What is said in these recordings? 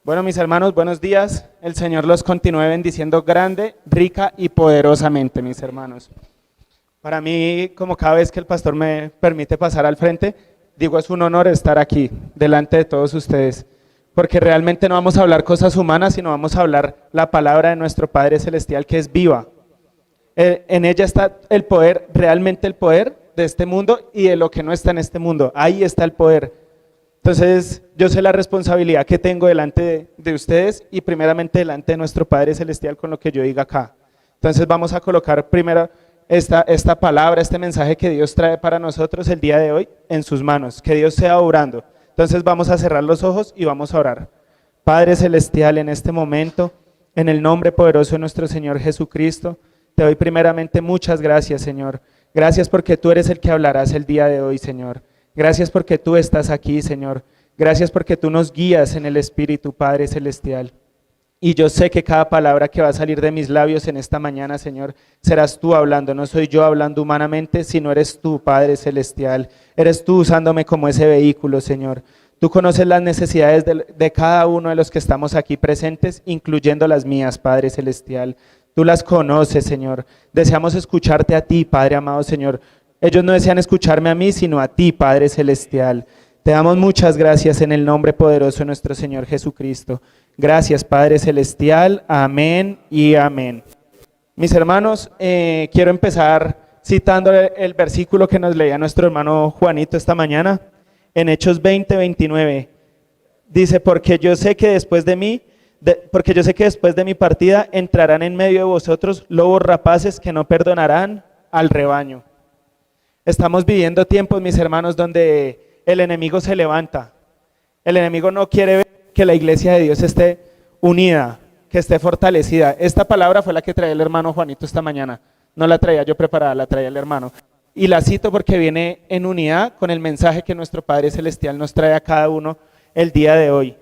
Bueno, mis hermanos, buenos días. El Señor los continúe bendiciendo grande, rica y poderosamente, mis hermanos. Para mí, como cada vez que el pastor me permite pasar al frente, digo, es un honor estar aquí, delante de todos ustedes, porque realmente no vamos a hablar cosas humanas, sino vamos a hablar la palabra de nuestro Padre Celestial, que es viva. En ella está el poder, realmente el poder de este mundo y de lo que no está en este mundo. Ahí está el poder. Entonces, yo sé la responsabilidad que tengo delante de ustedes y primeramente delante de nuestro Padre Celestial con lo que yo diga acá. Entonces, vamos a colocar primero esta palabra, este mensaje que Dios trae para nosotros el día de hoy en sus manos, que Dios sea obrando. Entonces, vamos a cerrar los ojos y vamos a orar. Padre Celestial, en este momento, en el nombre poderoso de nuestro Señor Jesucristo, te doy primeramente muchas gracias, Señor. Gracias porque tú eres el que hablarás el día de hoy, Señor. Gracias porque tú estás aquí, Señor. Gracias porque tú nos guías en el Espíritu, Padre Celestial. Y yo sé que cada palabra que va a salir de mis labios en esta mañana, Señor, serás tú hablando. No soy yo hablando humanamente, sino eres tú, Padre Celestial. Eres tú usándome como ese vehículo, Señor. Tú conoces las necesidades de cada uno de los que estamos aquí presentes, incluyendo las mías, Padre Celestial. Tú las conoces, Señor. Deseamos escucharte a ti, Padre amado, Señor. Ellos no desean escucharme a mí, sino a ti, Padre Celestial. Te damos muchas gracias en el nombre poderoso de nuestro Señor Jesucristo. Gracias, Padre Celestial. Amén y amén. Mis hermanos, quiero empezar citando el versículo que nos leía nuestro hermano Juanito esta mañana, en Hechos 20:29. Dice, porque yo sé que después de mi partida entrarán en medio de vosotros lobos rapaces que no perdonarán al rebaño. Estamos viviendo tiempos, mis hermanos, donde el enemigo se levanta. El enemigo no quiere ver que la iglesia de Dios esté unida, que esté fortalecida. Esta palabra fue la que traía el hermano Juanito esta mañana. No la traía yo preparada, la traía el hermano. Y la cito porque viene en unidad con el mensaje que nuestro Padre Celestial nos trae a cada uno el día de hoy.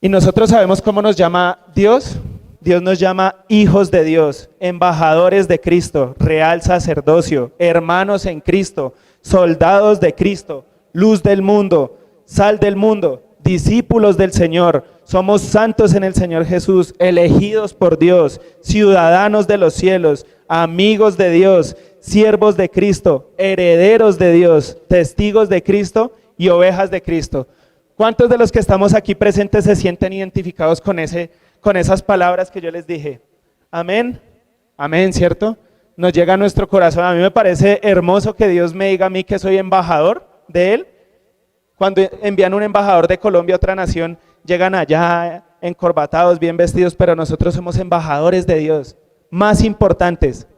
Y nosotros sabemos cómo nos llama Dios. Dios nos llama hijos de Dios, embajadores de Cristo, real sacerdocio, hermanos en Cristo, soldados de Cristo, luz del mundo, sal del mundo, discípulos del Señor. Somos santos en el Señor Jesús, elegidos por Dios, ciudadanos de los cielos, amigos de Dios, siervos de Cristo, herederos de Dios, testigos de Cristo y ovejas de Cristo. ¿Cuántos de los que estamos aquí presentes se sienten identificados con esas palabras que yo les dije? Amén, amén, ¿cierto? Nos llega a nuestro corazón. A mí me parece hermoso que Dios me diga a mí que soy embajador de Él. Cuando envían un embajador de Colombia a otra nación, llegan allá encorbatados, bien vestidos, pero nosotros somos embajadores de Dios, más importantes.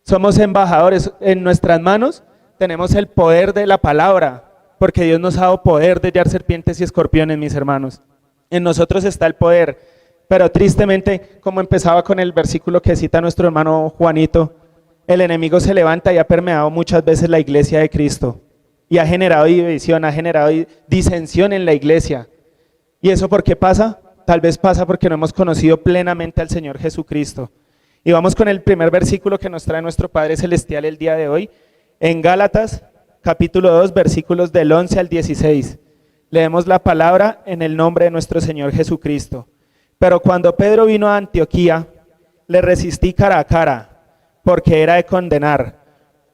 Somos embajadores. En nuestras manos tenemos el poder de la palabra, porque Dios nos ha dado poder de hallar serpientes y escorpiones, mis hermanos. En nosotros está el poder, pero tristemente, como empezaba con el versículo que cita nuestro hermano Juanito, el enemigo se levanta y ha permeado muchas veces la iglesia de Cristo y ha generado división, ha generado disensión en la iglesia. ¿Y eso por qué pasa? Tal vez pasa porque no hemos conocido plenamente al Señor Jesucristo. Y vamos con el primer versículo que nos trae nuestro Padre Celestial el día de hoy, en Gálatas, capítulo 2, versículos del 11 al 16. Leemos la palabra en el nombre de nuestro Señor Jesucristo. Pero cuando Pedro vino a Antioquía, le resistí cara a cara, porque era de condenar.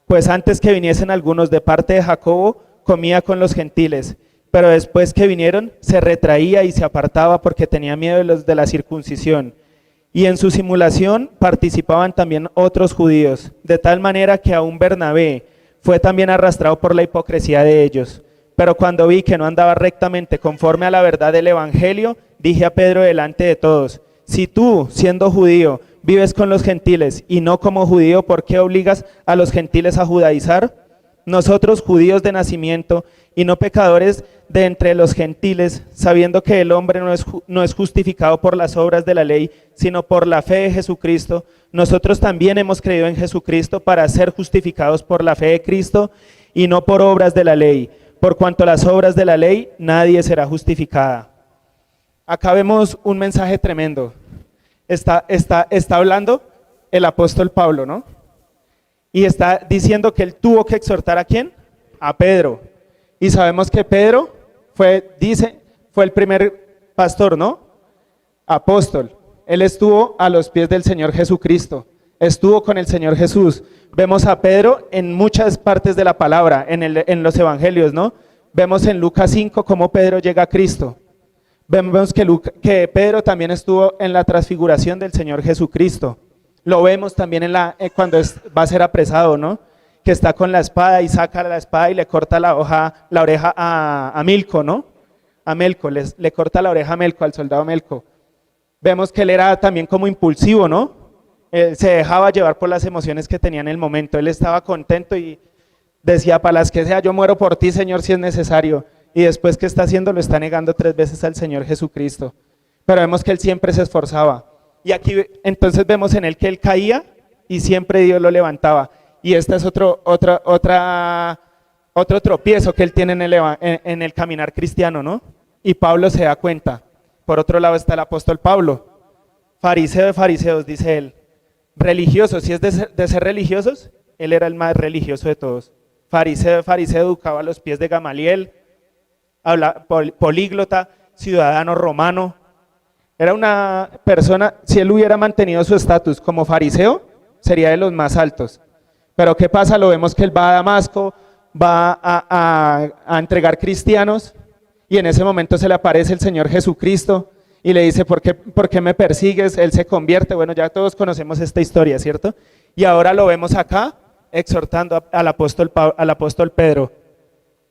Pues antes que viniesen algunos de parte de Jacobo, comía con los gentiles. Pero después que vinieron, se retraía y se apartaba porque tenía miedo de los de la circuncisión. Y en su simulación participaban también otros judíos, de tal manera que aún Bernabé fue también arrastrado por la hipocresía de ellos. Pero cuando vi que no andaba rectamente conforme a la verdad del evangelio, dije a Pedro delante de todos, si tú, siendo judío, vives con los gentiles y no como judío, ¿por qué obligas a los gentiles a judaizar? Nosotros, judíos de nacimiento y no pecadores de entre los gentiles, sabiendo que el hombre no es justificado por las obras de la ley, sino por la fe de Jesucristo, nosotros también hemos creído en Jesucristo para ser justificados por la fe de Cristo y no por obras de la ley. Por cuanto a las obras de la ley, nadie será justificada. Acá vemos un mensaje tremendo. Está hablando el apóstol Pablo, ¿no? Y está diciendo que él tuvo que exhortar ¿a quién? A Pedro. Y sabemos que Pedro fue el primer pastor, ¿no? Apóstol. Él estuvo a los pies del Señor Jesucristo, estuvo con el Señor Jesús. Vemos a Pedro en muchas partes de la palabra, en los evangelios, ¿no? Vemos en Lucas 5 cómo Pedro llega a Cristo. Vemos que Pedro también estuvo en la transfiguración del Señor Jesucristo. Lo vemos también cuando va a ser apresado, ¿no? Que está con la espada y saca la espada y le corta la oreja a Milco, ¿no? A Melco, le corta la oreja a Melco, al soldado Melco. Vemos que él era también como impulsivo, ¿no? Él se dejaba llevar por las emociones que tenía en el momento. Él estaba contento y decía, para las que sea, yo muero por ti, Señor, si es necesario. Y después, ¿qué está haciendo? Lo está negando 3 veces al Señor Jesucristo. Pero vemos que él siempre se esforzaba. Y aquí entonces vemos en él que él caía y siempre Dios lo levantaba. Y este es otro tropiezo que él tiene en el caminar cristiano, ¿no? Y Pablo se da cuenta. Por otro lado está el apóstol Pablo, fariseo de fariseos, dice él, religioso, si es de ser religiosos, él era el más religioso de todos. Fariseo de fariseo, educaba a los pies de Gamaliel, políglota, ciudadano romano. Era una persona, si él hubiera mantenido su estatus como fariseo, sería de los más altos. Pero ¿qué pasa? Lo vemos que él va a Damasco, va a entregar cristianos, y en ese momento se le aparece el Señor Jesucristo y le dice, ¿por qué me persigues? Él se convierte. Bueno, ya todos conocemos esta historia, ¿cierto? Y ahora lo vemos acá exhortando al apóstol Pedro.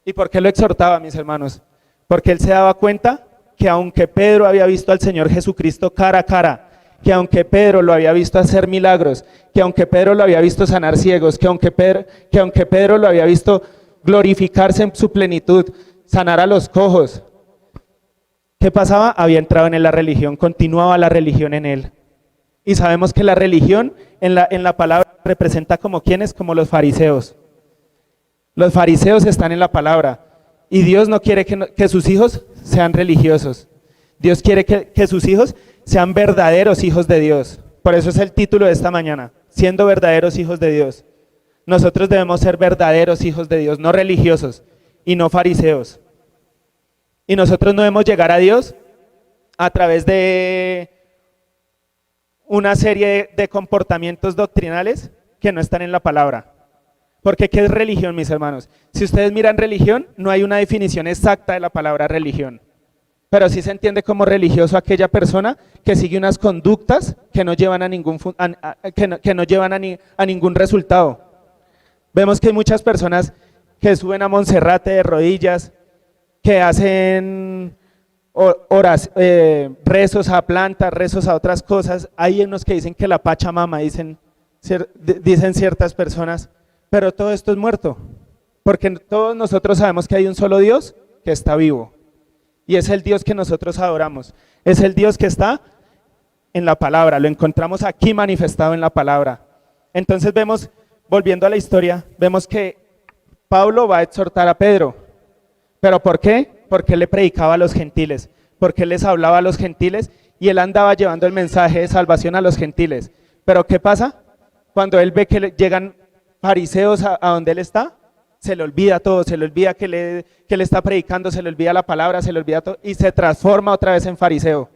¿Y por qué lo exhortaba, mis hermanos? Porque él se daba cuenta que aunque Pedro había visto al Señor Jesucristo cara a cara, que aunque Pedro lo había visto hacer milagros, que aunque Pedro lo había visto sanar ciegos, que aunque Pedro lo había visto glorificarse en su plenitud, sanar a los cojos, ¿qué pasaba? Había entrado en él la religión, continuaba la religión en él. Y sabemos que la religión en la palabra representa como quienes, como los fariseos. Los fariseos están en la palabra y Dios no quiere que sus hijos sean religiosos. Dios quiere que sus hijos sean verdaderos hijos de Dios. Por eso es el título de esta mañana, siendo verdaderos hijos de Dios. Nosotros debemos ser verdaderos hijos de Dios, no religiosos y no fariseos. Y nosotros no debemos llegar a Dios a través de una serie de comportamientos doctrinales que no están en la palabra. Porque ¿qué es religión, mis hermanos? Si ustedes miran religión, no hay una definición exacta de la palabra religión. Pero sí se entiende como religioso aquella persona que sigue unas conductas que no llevan a ningún resultado. Vemos que hay muchas personas que suben a Monserrate de rodillas, que hacen rezos a plantas, rezos a otras cosas. Hay unos que dicen que la Pachamama, dicen ciertas personas, pero todo esto es muerto, porque todos nosotros sabemos que hay un solo Dios que está vivo, y es el Dios que nosotros adoramos, es el Dios que está en la palabra, lo encontramos aquí manifestado en la palabra. Entonces vemos, volviendo a la historia, vemos que Pablo va a exhortar a Pedro. ¿Pero por qué? Porque él le predicaba a los gentiles, porque él les hablaba a los gentiles y él andaba llevando el mensaje de salvación a los gentiles. ¿Pero qué pasa? Cuando él ve que llegan fariseos a donde él está, se le olvida todo, se le olvida que le está predicando, se le olvida la palabra, se le olvida todo y se transforma otra vez en fariseo.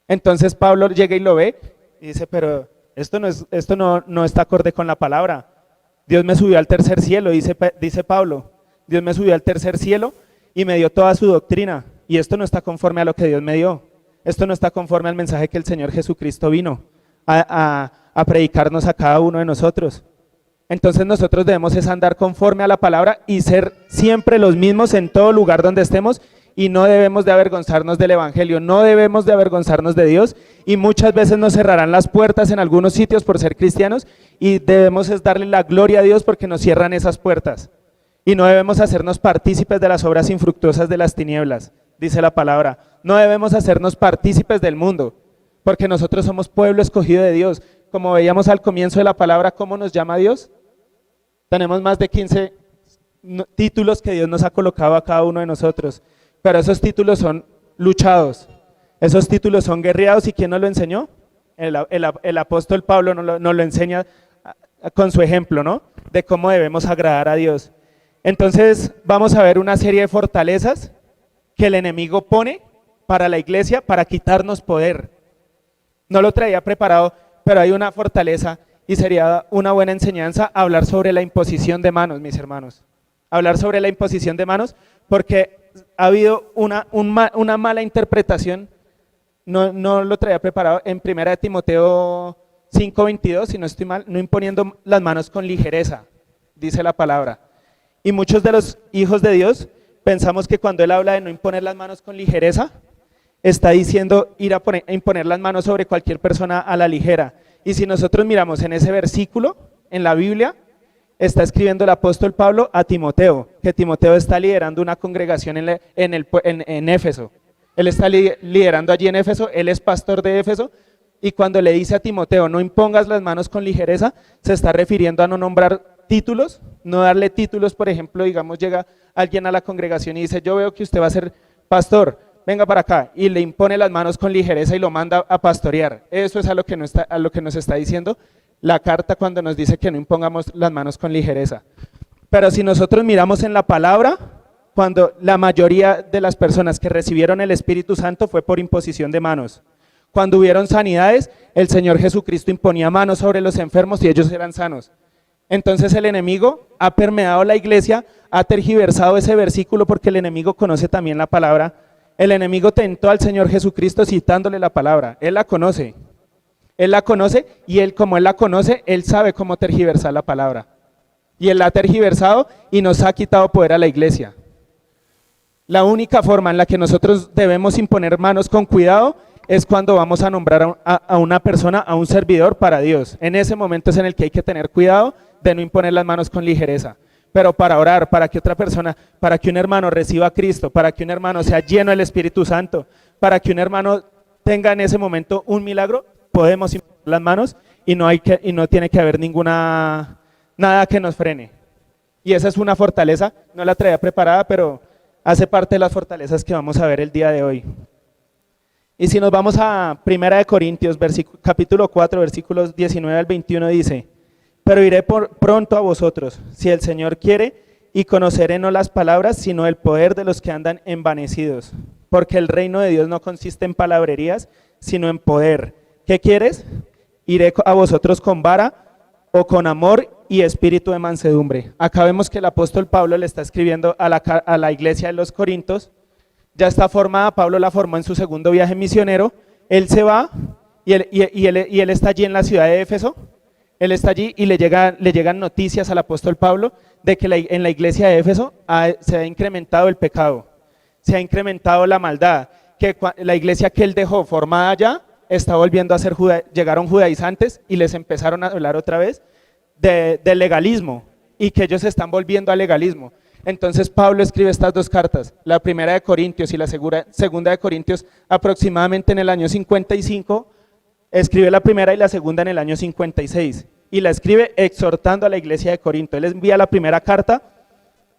Entonces Pablo llega y lo ve y dice, pero esto no está acorde con la palabra. Dios me subió al tercer cielo, dice Pablo. Dios me subió al tercer cielo y me dio toda su doctrina. Y esto no está conforme a lo que Dios me dio. Esto no está conforme al mensaje que el Señor Jesucristo vino a predicarnos a cada uno de nosotros. Entonces nosotros debemos es andar conforme a la palabra y ser siempre los mismos en todo lugar donde estemos, y no debemos de avergonzarnos del evangelio, no debemos de avergonzarnos de Dios, y muchas veces nos cerrarán las puertas en algunos sitios por ser cristianos, y debemos es darle la gloria a Dios porque nos cierran esas puertas. Y no debemos hacernos partícipes de las obras infructuosas de las tinieblas, dice la palabra. No debemos hacernos partícipes del mundo, porque nosotros somos pueblo escogido de Dios. Como veíamos al comienzo de la palabra, ¿cómo nos llama Dios? Tenemos más de 15 títulos que Dios nos ha colocado a cada uno de nosotros, pero esos títulos son luchados, esos títulos son guerreados. ¿Y quién nos lo enseñó? El apóstol Pablo nos lo enseña con su ejemplo, ¿no? De cómo debemos agradar a Dios. Entonces vamos a ver una serie de fortalezas que el enemigo pone para la iglesia, para quitarnos poder. No lo traía preparado, pero hay una fortaleza y sería una buena enseñanza hablar sobre la imposición de manos, mis hermanos. Hablar sobre la imposición de manos, porque ha habido una mala interpretación, no lo traía preparado, en 1 Timoteo 5:22, si no estoy mal, no imponiendo las manos con ligereza, dice la palabra. Y muchos de los hijos de Dios pensamos que cuando él habla de no imponer las manos con ligereza, está diciendo ir a imponer las manos sobre cualquier persona a la ligera. Y si nosotros miramos en ese versículo, en la Biblia, está escribiendo el apóstol Pablo a Timoteo, que Timoteo está liderando una congregación en Éfeso. Él está liderando allí en Éfeso, él es pastor de Éfeso, y cuando le dice a Timoteo, no impongas las manos con ligereza, se está refiriendo a no nombrar títulos, no darle títulos. Por ejemplo, digamos, llega alguien a la congregación y dice, yo veo que usted va a ser pastor, venga para acá, y le impone las manos con ligereza y lo manda a pastorear. Eso es a lo que nos está diciendo la carta cuando nos dice que no impongamos las manos con ligereza. Pero si nosotros miramos en la palabra, cuando la mayoría de las personas que recibieron el Espíritu Santo fue por imposición de manos. Cuando hubieron sanidades, el Señor Jesucristo imponía manos sobre los enfermos y ellos eran sanos. Entonces el enemigo ha permeado la iglesia, ha tergiversado ese versículo porque el enemigo conoce también la palabra. El enemigo tentó al Señor Jesucristo citándole la palabra, él la conoce y él, como él la conoce, él sabe cómo tergiversar la palabra. Y él la ha tergiversado y nos ha quitado poder a la iglesia. La única forma en la que nosotros debemos imponer manos con cuidado es cuando vamos a nombrar a una persona, a un servidor para Dios. En ese momento es en el que hay que tener cuidado de no imponer las manos con ligereza. Pero para orar, para que otra persona, para que un hermano reciba a Cristo, para que un hermano sea lleno del Espíritu Santo, para que un hermano tenga en ese momento un milagro, podemos imponer las manos y no tiene que haber nada que nos frene. Y esa es una fortaleza, no la traía preparada, pero hace parte de las fortalezas que vamos a ver el día de hoy. Y si nos vamos a 1 Corintios, capítulo 4, versículos 19 al 21, dice, pero iré pronto a vosotros, si el Señor quiere, y conoceré no las palabras, sino el poder de los que andan envanecidos. Porque el reino de Dios no consiste en palabrerías, sino en poder. ¿Qué quieres? Iré a vosotros con vara o con amor y espíritu de mansedumbre. Acá vemos que el apóstol Pablo le está escribiendo a la iglesia de los Corintios. Ya está formada, Pablo la formó en su segundo viaje misionero. Él se va y él está allí en la ciudad de Éfeso. Él está allí y le llegan noticias al apóstol Pablo de que en la iglesia de Éfeso se ha incrementado el pecado, se ha incrementado la maldad, que la iglesia que él dejó formada allá está volviendo a ser llegaron judaizantes y les empezaron a hablar otra vez del legalismo y que ellos están volviendo al legalismo. Entonces Pablo escribe estas dos cartas, la primera de Corintios y la segunda de Corintios aproximadamente en el año 55, escribe la primera y la segunda en el año 56 y la escribe exhortando a la iglesia de Corinto. Él envía la primera carta,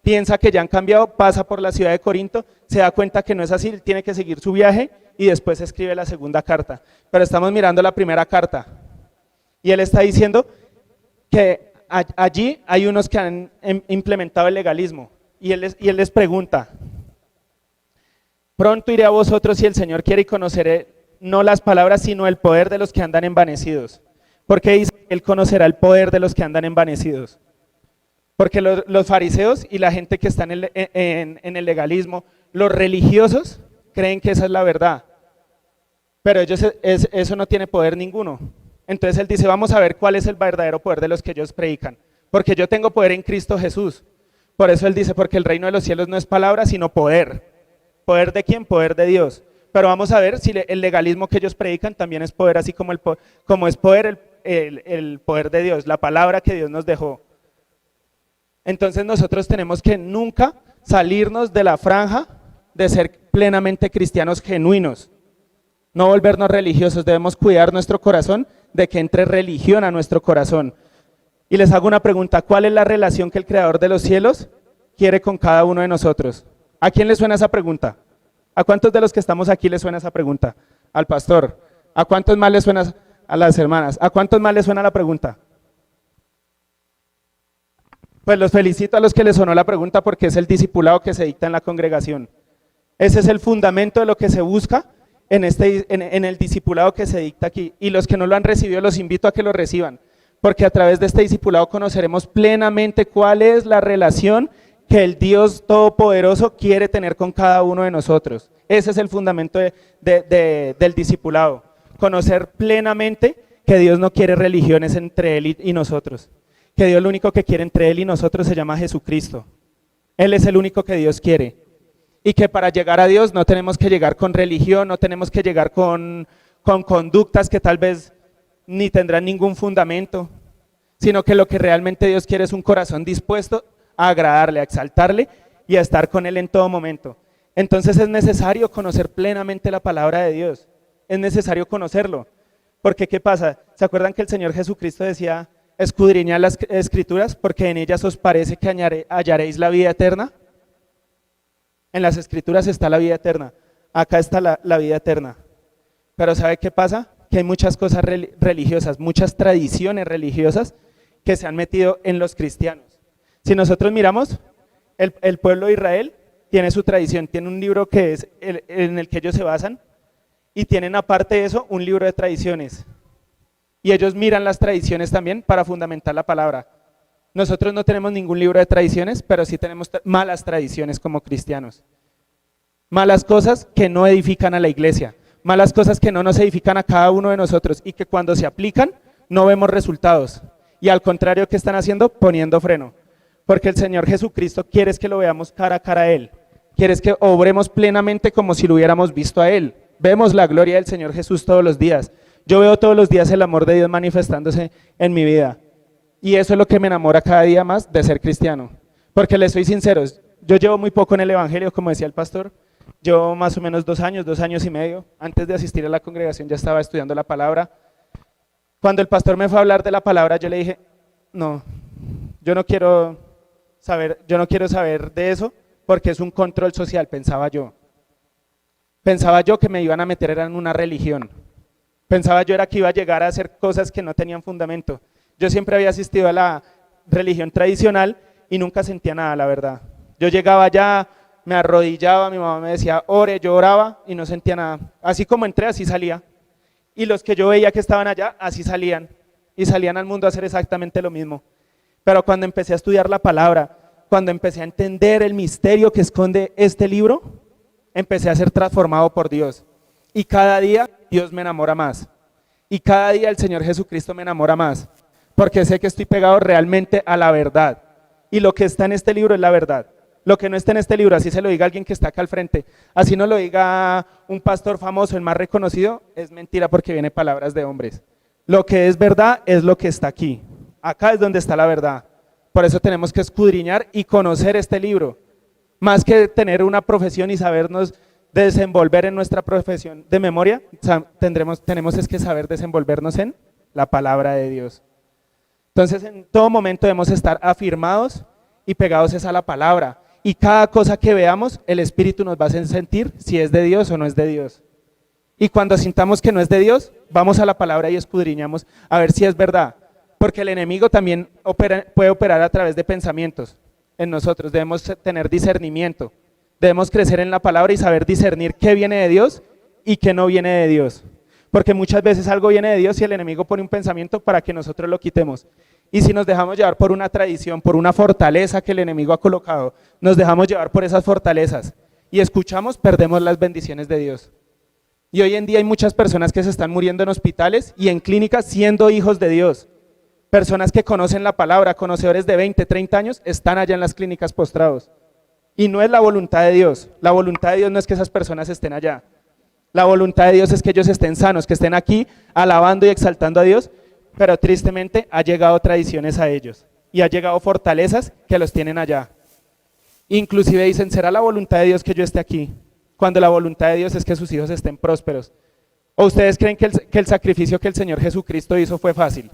piensa que ya han cambiado, pasa por la ciudad de Corinto, se da cuenta que no es así, tiene que seguir su viaje y después escribe la segunda carta. Pero estamos mirando la primera carta y él está diciendo que allí hay unos que han implementado el legalismo y él les pregunta, pronto iré a vosotros si el Señor quiere y conoceré no las palabras sino el poder de los que andan envanecidos. ¿Por qué dice que él conocerá el poder de los que andan envanecidos? Porque los fariseos y la gente que está en el legalismo, los religiosos creen que esa es la verdad, pero eso no tiene poder ninguno. Entonces él dice, vamos a ver cuál es el verdadero poder de los que ellos predican, porque yo tengo poder en Cristo Jesús. Por eso él dice, porque el reino de los cielos no es palabra, sino poder. ¿Poder de quién? Poder de Dios. Pero vamos a ver si el legalismo que ellos predican también es poder, así como es poder el poder de Dios, la palabra que Dios nos dejó. Entonces nosotros tenemos que nunca salirnos de la franja de ser plenamente cristianos genuinos, no volvernos religiosos. Debemos cuidar nuestro corazón de que entre religión a nuestro corazón. Y les hago una pregunta, ¿cuál es la relación que el Creador de los cielos quiere con cada uno de nosotros? ¿A quién le suena esa pregunta? ¿A cuántos de los que estamos aquí les suena esa pregunta? Al pastor. ¿A cuántos más les suena a las hermanas? ¿A cuántos más les suena la pregunta? Pues los felicito a los que les sonó la pregunta porque es el discipulado que se dicta en la congregación. Ese es el fundamento de lo que se busca en el discipulado que se dicta aquí. Y los que no lo han recibido, los invito a que lo reciban, porque a través de este discipulado conoceremos plenamente cuál es la relación que el Dios Todopoderoso quiere tener con cada uno de nosotros. Ese es el fundamento del discipulado, conocer plenamente que Dios no quiere religiones entre Él y nosotros, que Dios lo único que quiere entre Él y nosotros se llama Jesucristo. Él es el único que Dios quiere, y que para llegar a Dios no tenemos que llegar con religión, no tenemos que llegar con conductas que tal vez ni tendrán ningún fundamento, sino que lo que realmente Dios quiere es un corazón dispuesto a agradarle, a exaltarle y a estar con Él en todo momento. Entonces es necesario conocer plenamente la palabra de Dios, es necesario conocerlo, porque ¿qué pasa? ¿Se acuerdan que el Señor Jesucristo decía, escudriñad las Escrituras porque en ellas os parece que hallaréis la vida eterna? En las Escrituras está la vida eterna, acá está la vida eterna, pero ¿sabe qué pasa? Que hay muchas cosas religiosas, muchas tradiciones religiosas que se han metido en los cristianos. Si nosotros miramos, el pueblo de Israel tiene su tradición, tiene un libro que es en el que ellos se basan, y tienen aparte de eso un libro de tradiciones. Y ellos miran las tradiciones también para fundamentar la palabra. Nosotros no tenemos ningún libro de tradiciones, pero sí tenemos malas tradiciones como cristianos. Malas cosas que no edifican a la iglesia, malas cosas que no nos edifican a cada uno de nosotros y que cuando se aplican no vemos resultados. Y al contrario, ¿qué están haciendo? Poniendo freno. Porque el Señor Jesucristo quiere que lo veamos cara a cara a Él. Quiere que obremos plenamente como si lo hubiéramos visto a Él. Vemos la gloria del Señor Jesús todos los días. Yo veo todos los días el amor de Dios manifestándose en mi vida. Y eso es lo que me enamora cada día más de ser cristiano. Porque les soy sincero, yo llevo muy poco en el evangelio, como decía el pastor. Yo más o menos 2 años y medio. Antes de asistir a la congregación ya estaba estudiando la palabra. Cuando el pastor me fue a hablar de la palabra, yo le dije, no, yo no quiero saber de eso, porque es un control social, pensaba yo. Pensaba yo que me iban a meter en una religión. Pensaba yo era que iba a llegar a hacer cosas que no tenían fundamento. Yo siempre había asistido a la religión tradicional y nunca sentía nada, la verdad. Yo llegaba allá, me arrodillaba, mi mamá me decía, ore, yo oraba y no sentía nada. Así como entré, así salía. Y los que yo veía que estaban allá, así salían. Y salían al mundo a hacer exactamente lo mismo. Pero cuando empecé a estudiar la palabra, cuando empecé a entender el misterio que esconde este libro, empecé a ser transformado por Dios. Y cada día Dios me enamora más. Y cada día el Señor Jesucristo me enamora más. Porque sé que estoy pegado realmente a la verdad. Y lo que está en este libro es la verdad. Lo que no está en este libro, así se lo diga alguien que está acá al frente, así no lo diga un pastor famoso, el más reconocido, es mentira porque viene palabras de hombres. Lo que es verdad es lo que está aquí. Acá es donde está la verdad. Por eso tenemos que escudriñar y conocer este libro. Más que tener una profesión y sabernos desenvolver en nuestra profesión de memoria, tenemos es que saber desenvolvernos en la palabra de Dios. Entonces en todo momento debemos estar afirmados y pegados es a la palabra. Y cada cosa que veamos, el Espíritu nos va a hacer sentir si es de Dios o no es de Dios. Y cuando sintamos que no es de Dios, vamos a la palabra y escudriñamos a ver si es verdad. Porque el enemigo también puede operar a través de pensamientos en nosotros. Debemos tener discernimiento. Debemos crecer en la palabra y saber discernir qué viene de Dios y qué no viene de Dios. Porque muchas veces algo viene de Dios y el enemigo pone un pensamiento para que nosotros lo quitemos. Y si nos dejamos llevar por una tradición, por una fortaleza que el enemigo ha colocado, nos dejamos llevar por esas fortalezas y escuchamos, perdemos las bendiciones de Dios. Y hoy en día hay muchas personas que se están muriendo en hospitales y en clínicas siendo hijos de Dios. Personas que conocen la palabra, conocedores de 20, 30 años, están allá en las clínicas postrados. Y no es la voluntad de Dios. La voluntad de Dios no es que esas personas estén allá. La voluntad de Dios es que ellos estén sanos, que estén aquí alabando y exaltando a Dios, pero tristemente ha llegado tradiciones a ellos y ha llegado fortalezas que los tienen allá. Inclusive dicen, ¿será la voluntad de Dios que yo esté aquí? Cuando la voluntad de Dios es que sus hijos estén prósperos. ¿O ustedes creen que el sacrificio que el Señor Jesucristo hizo fue fácil?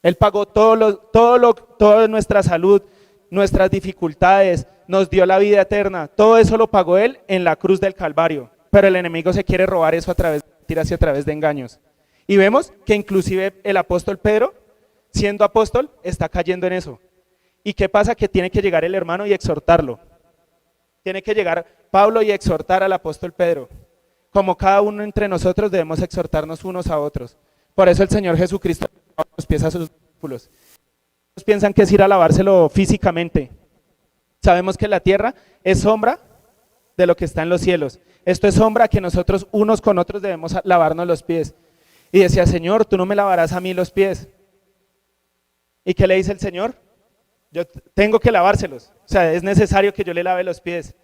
Él pagó toda nuestra salud, nuestras dificultades, nos dio la vida eterna, todo eso lo pagó Él en la cruz del Calvario, pero el enemigo se quiere robar eso a través de mentiras y a través de engaños. Y vemos que inclusive el apóstol Pedro, siendo apóstol, está cayendo en eso. ¿Y qué pasa? Que tiene que llegar el hermano y exhortarlo. Tiene que llegar Pablo y exhortar al apóstol Pedro. Como cada uno entre nosotros debemos exhortarnos unos a otros. Por eso el Señor Jesucristo lavaba los pies a sus discípulos. Ellos piensan que es ir a lavárselo físicamente. Sabemos que la tierra es sombra de lo que está en los cielos. Esto es sombra que nosotros unos con otros debemos lavarnos los pies. Y decía, Señor, tú no me lavarás a mí los pies. ¿Y qué le dice el Señor? Yo tengo que lavárselos. O sea, es necesario que yo le lave los pies.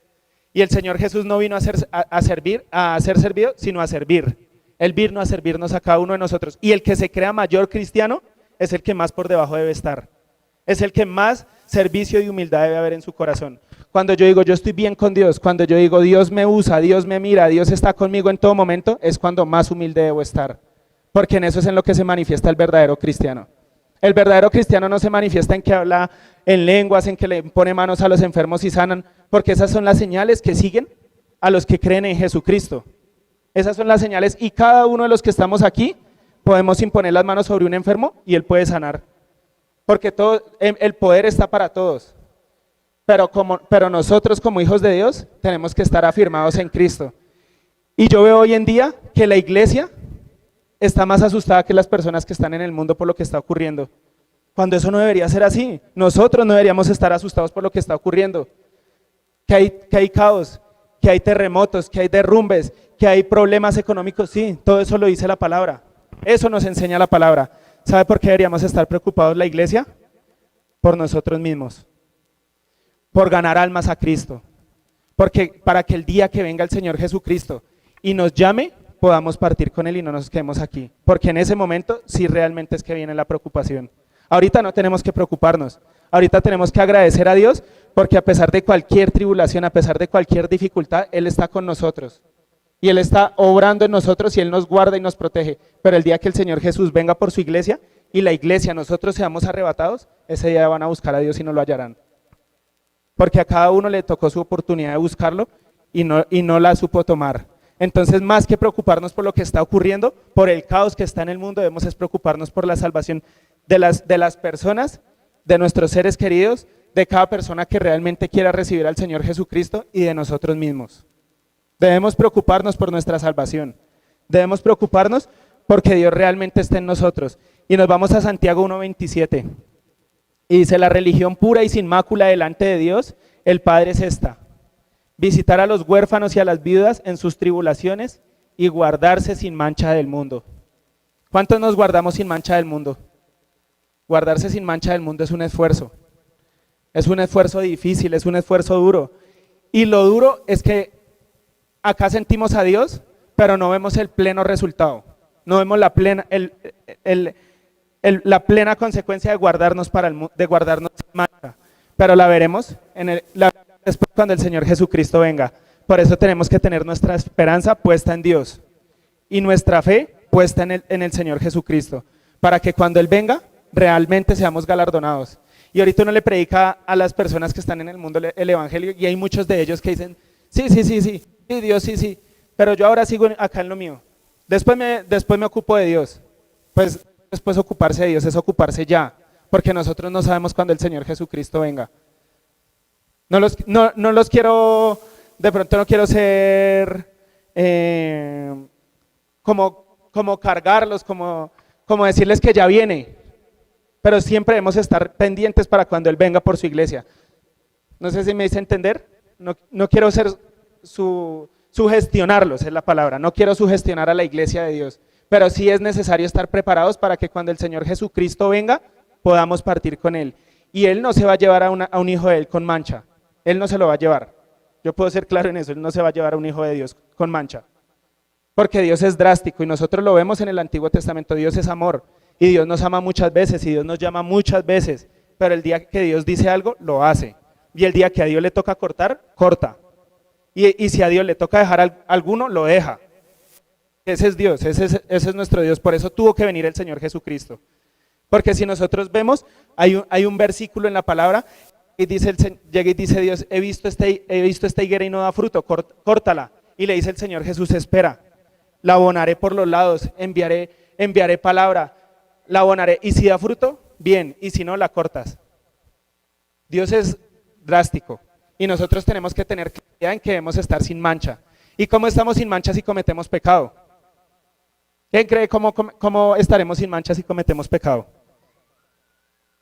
Y el Señor Jesús no vino a ser servido, sino a servir. Él vino a servirnos a cada uno de nosotros. Y el que se crea mayor cristiano es el que más por debajo debe estar. Es el que más servicio y humildad debe haber en su corazón. Cuando yo digo, yo estoy bien con Dios, cuando yo digo, Dios me usa, Dios me mira, Dios está conmigo en todo momento, es cuando más humilde debo estar. Porque en eso es en lo que se manifiesta el verdadero cristiano. El verdadero cristiano no se manifiesta en que habla en lenguas, en que le pone manos a los enfermos y sanan, porque esas son las señales que siguen a los que creen en Jesucristo. Esas son las señales y cada uno de los que estamos aquí podemos imponer las manos sobre un enfermo y él puede sanar. Porque el poder está para todos. Pero nosotros como hijos de Dios tenemos que estar afirmados en Cristo. Y yo veo hoy en día que la iglesia está más asustada que las personas que están en el mundo por lo que está ocurriendo. Cuando eso no debería ser así. Nosotros no deberíamos estar asustados por lo que está ocurriendo. Que hay caos, que hay terremotos, que hay derrumbes, que hay problemas económicos, sí, todo eso lo dice la palabra. Eso nos enseña la palabra. ¿Sabe por qué deberíamos estar preocupados la iglesia? Por nosotros mismos. Por ganar almas a Cristo. Porque para que el día que venga el Señor Jesucristo y nos llame, podamos partir con Él y no nos quedemos aquí. Porque en ese momento sí realmente es que viene la preocupación. Ahorita no tenemos que preocuparnos. Ahorita tenemos que agradecer a Dios porque a pesar de cualquier tribulación, a pesar de cualquier dificultad, Él está con nosotros. Y Él está obrando en nosotros y Él nos guarda y nos protege. Pero el día que el Señor Jesús venga por su iglesia y la iglesia, nosotros seamos arrebatados, ese día van a buscar a Dios y no lo hallarán. Porque a cada uno le tocó su oportunidad de buscarlo y no la supo tomar. Entonces, más que preocuparnos por lo que está ocurriendo, por el caos que está en el mundo, debemos es preocuparnos por la salvación de las personas, de nuestros seres queridos, de cada persona que realmente quiera recibir al Señor Jesucristo y de nosotros mismos. Debemos preocuparnos por nuestra salvación. Debemos preocuparnos porque Dios realmente está en nosotros. Y nos vamos a Santiago 1:27. Y dice, la religión pura y sin mácula delante de Dios, el Padre es esta: visitar a los huérfanos y a las viudas en sus tribulaciones y guardarse sin mancha del mundo. ¿Cuántos nos guardamos sin mancha del mundo? Guardarse sin mancha del mundo es un esfuerzo. Es un esfuerzo difícil, es un esfuerzo duro. Y lo duro es que acá sentimos a Dios, pero no vemos el pleno resultado. No vemos la plena, la plena consecuencia de guardarnos sin mancha. Pero la veremos después cuando el Señor Jesucristo venga. Por eso tenemos que tener nuestra esperanza puesta en Dios y nuestra fe puesta en el Señor Jesucristo, para que cuando Él venga realmente seamos galardonados. Y ahorita uno le predica a las personas que están en el mundo el evangelio y hay muchos de ellos que dicen, sí, Dios, sí, pero yo ahora sigo acá en lo mío. Después me ocupo de Dios. Pues después ocuparse de Dios es ocuparse ya, porque nosotros no sabemos cuándo el Señor Jesucristo venga. No los quiero, de pronto no quiero ser como cargarlos, como decirles que ya viene, pero siempre debemos estar pendientes para cuando Él venga por su iglesia. No sé si me hice entender, no quiero ser sugestionarlos, es la palabra, no quiero sugestionar a la iglesia de Dios, pero sí es necesario estar preparados para que cuando el Señor Jesucristo venga, podamos partir con Él. Y Él no se va a llevar a un hijo de Él con mancha. Él no se lo va a llevar. Yo puedo ser claro en eso, Él no se va a llevar a un hijo de Dios con mancha. Porque Dios es drástico y nosotros lo vemos en el Antiguo Testamento. Dios es amor y Dios nos ama muchas veces y Dios nos llama muchas veces. Pero el día que Dios dice algo, lo hace. Y el día que a Dios le toca cortar, corta. Y si a Dios le toca dejar alguno, lo deja. Ese es Dios, ese es nuestro Dios. Por eso tuvo que venir el Señor Jesucristo. Porque si nosotros vemos, hay un versículo en la palabra y llega y dice Dios, he visto esta higuera y no da fruto, córtala. Y le dice el Señor Jesús, espera, la abonaré por los lados, enviaré palabra, la abonaré. Y si da fruto, bien, y si no, la cortas. Dios es drástico. Y nosotros tenemos que tener claridad en que debemos estar sin mancha. ¿Y cómo estamos sin mancha si cometemos pecado? ¿Quién cree cómo estaremos sin mancha si cometemos pecado?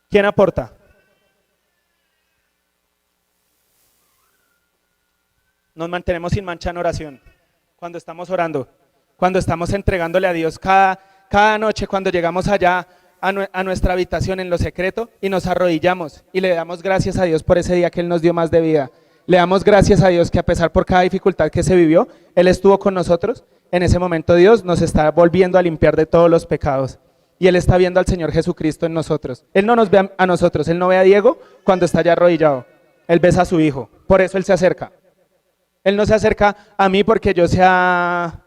¿Quién aporta? Nos mantenemos sin mancha en oración, cuando estamos orando, cuando estamos entregándole a Dios cada noche, cuando llegamos allá a nuestra habitación en lo secreto y nos arrodillamos y le damos gracias a Dios por ese día que Él nos dio más de vida. Le damos gracias a Dios que a pesar por cada dificultad que se vivió, Él estuvo con nosotros. En ese momento Dios nos está volviendo a limpiar de todos los pecados y Él está viendo al Señor Jesucristo en nosotros. Él no nos ve a nosotros, Él no ve a Diego cuando está allá arrodillado, Él besa a su hijo, por eso Él se acerca. Él no se acerca a mí porque yo sea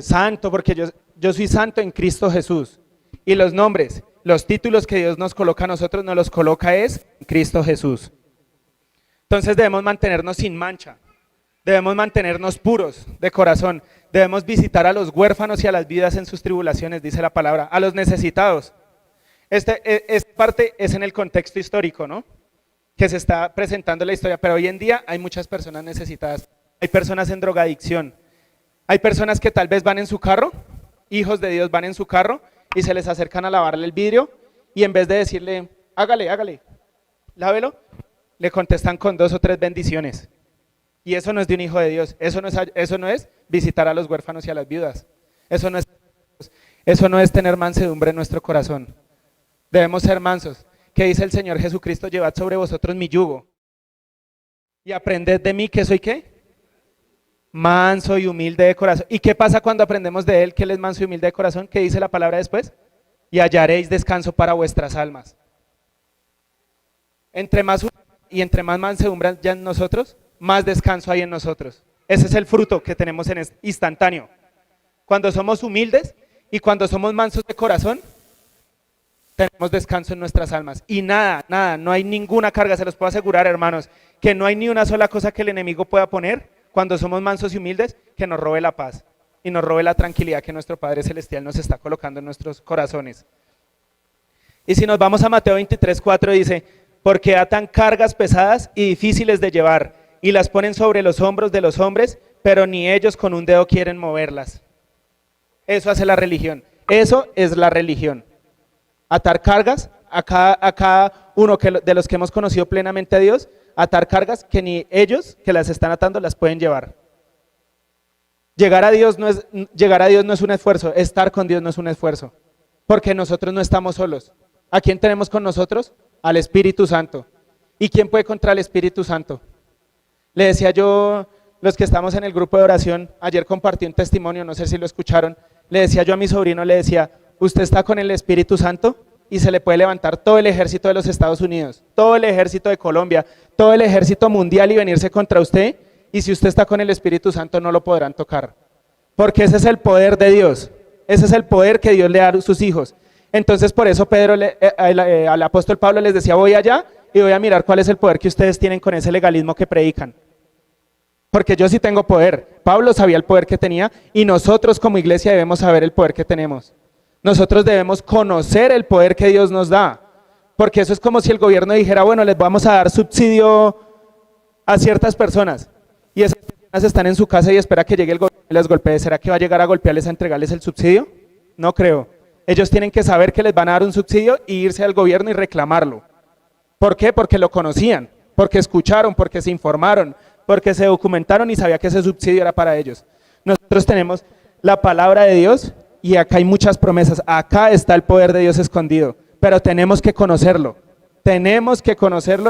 santo, porque yo soy santo en Cristo Jesús. Y los nombres, los títulos que Dios nos coloca a nosotros, nos los coloca es en Cristo Jesús. Entonces debemos mantenernos sin mancha, debemos mantenernos puros de corazón, debemos visitar a los huérfanos y a las viudas en sus tribulaciones, dice la palabra, a los necesitados. Esta parte es en el contexto histórico, ¿no? Que se está presentando la historia, pero hoy en día hay muchas personas necesitadas, hay personas en drogadicción, hay personas que tal vez van en su carro, hijos de Dios van en su carro y se les acercan a lavarle el vidrio y en vez de decirle, hágale, lávelo, le contestan con 2 o 3 bendiciones. Y eso no es de un hijo de Dios, eso no es visitar a los huérfanos y a las viudas, eso no es tener mansedumbre en nuestro corazón. Debemos ser mansos. ¿Qué dice el Señor Jesucristo? Llevad sobre vosotros mi yugo y aprended de mí, que soy ¿qué? Manso y humilde de corazón. ¿Y qué pasa cuando aprendemos de Él, que Él es manso y humilde de corazón? ¿Qué dice la palabra después? Y hallaréis descanso para vuestras almas. Entre más y entre más mansedumbre ya en nosotros, más descanso hay en nosotros. Ese es el fruto que tenemos en instantáneo. Cuando somos humildes y cuando somos mansos de corazón, tenemos descanso en nuestras almas y nada, no hay ninguna carga, se los puedo asegurar, hermanos, que no hay ni una sola cosa que el enemigo pueda poner cuando somos mansos y humildes que nos robe la paz y nos robe la tranquilidad que nuestro Padre Celestial nos está colocando en nuestros corazones. Y si nos vamos a Mateo 23:4 dice, porque atan cargas pesadas y difíciles de llevar y las ponen sobre los hombros de los hombres, pero ni ellos con un dedo quieren moverlas. Eso hace la religión, eso es la religión. Atar cargas a cada uno de los que hemos conocido plenamente a Dios, atar cargas que ni ellos que las están atando las pueden llevar. Llegar a Dios no es un esfuerzo, estar con Dios no es un esfuerzo, porque nosotros no estamos solos. ¿A quién tenemos con nosotros? Al Espíritu Santo. ¿Y quién puede contra el Espíritu Santo? Le decía yo, los que estamos en el grupo de oración, ayer compartí un testimonio, no sé si lo escucharon, le decía yo a mi sobrino, le decía, usted está con el Espíritu Santo y se le puede levantar todo el ejército de los Estados Unidos, todo el ejército de Colombia, todo el ejército mundial y venirse contra usted, y si usted está con el Espíritu Santo no lo podrán tocar, porque ese es el poder de Dios, ese es el poder que Dios le da a sus hijos. Entonces por eso al apóstol Pablo les decía, voy allá y voy a mirar cuál es el poder que ustedes tienen con ese legalismo que predican. Porque yo sí tengo poder, Pablo sabía el poder que tenía y nosotros como iglesia debemos saber el poder que tenemos. Nosotros debemos conocer el poder que Dios nos da, porque eso es como si el gobierno dijera, bueno, les vamos a dar subsidio a ciertas personas y esas personas están en su casa y espera que llegue el gobierno y les golpee. ¿Será que va a llegar a golpearles a entregarles el subsidio? No creo. Ellos tienen que saber que les van a dar un subsidio y irse al gobierno y reclamarlo. ¿Por qué? Porque lo conocían, porque escucharon, porque se informaron, porque se documentaron y sabía que ese subsidio era para ellos. Nosotros tenemos la palabra de Dios y acá hay muchas promesas, acá está el poder de Dios escondido, pero tenemos que conocerlo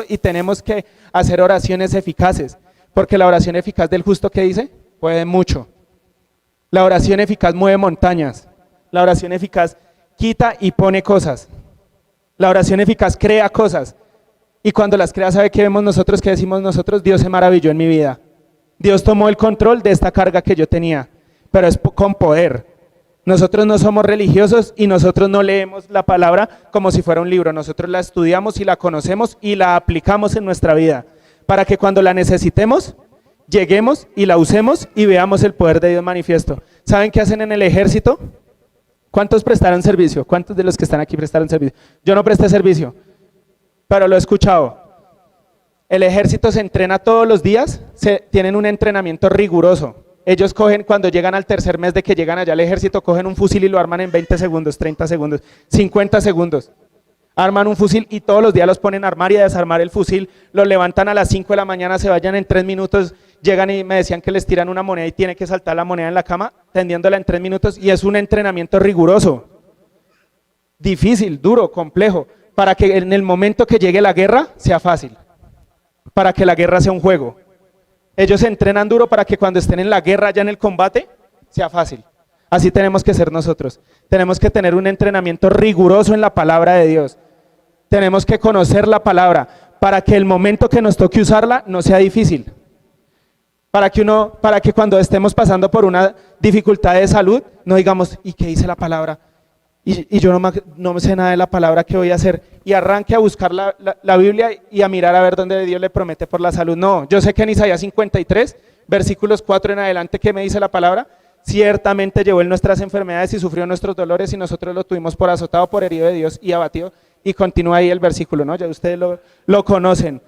y tenemos que hacer oraciones eficaces, porque la oración eficaz del justo, ¿qué dice? Puede mucho. La oración eficaz mueve montañas, la oración eficaz quita y pone cosas, la oración eficaz crea cosas, y cuando las crea, ¿sabe qué vemos nosotros? ¿Qué decimos nosotros? Dios se maravilló en mi vida, Dios tomó el control de esta carga que yo tenía, pero es con poder. Nosotros no somos religiosos y nosotros no leemos la palabra como si fuera un libro, nosotros la estudiamos y la conocemos y la aplicamos en nuestra vida, para que cuando la necesitemos, lleguemos y la usemos y veamos el poder de Dios manifiesto. ¿Saben qué hacen en el ejército? ¿Cuántos prestaron servicio? ¿Cuántos de los que están aquí prestaron servicio? Yo no presté servicio, pero lo he escuchado. El ejército se entrena todos los días, tienen un entrenamiento riguroso. Ellos cogen, cuando llegan al tercer mes de que llegan allá al ejército, cogen un fusil y lo arman en 20 segundos, 30 segundos, 50 segundos. Arman un fusil y todos los días los ponen a armar y a desarmar el fusil, los levantan a las 5 de la mañana, se vayan en 3 minutos, llegan y me decían que les tiran una moneda y tiene que saltar la moneda en la cama, tendiéndola en 3 minutos, y es un entrenamiento riguroso, difícil, duro, complejo, para que en el momento que llegue la guerra sea fácil, para que la guerra sea un juego. Ellos se entrenan duro para que cuando estén en la guerra, ya en el combate, sea fácil. Así tenemos que ser nosotros. Tenemos que tener un entrenamiento riguroso en la palabra de Dios. Tenemos que conocer la palabra para que el momento que nos toque usarla no sea difícil. Para que cuando estemos pasando por una dificultad de salud, no digamos, ¿y qué dice la palabra? Y yo no sé nada de la palabra, ¿qué voy a hacer? Y arranque a buscar la Biblia y a mirar a ver dónde Dios le promete por la salud. No, yo sé que en Isaías 53, versículos 4 en adelante, ¿qué me dice la palabra? Ciertamente llevó él nuestras enfermedades y sufrió nuestros dolores y nosotros lo tuvimos por azotado, por herido de Dios y abatido. Y continúa ahí el versículo, ¿no? Ya ustedes lo conocen.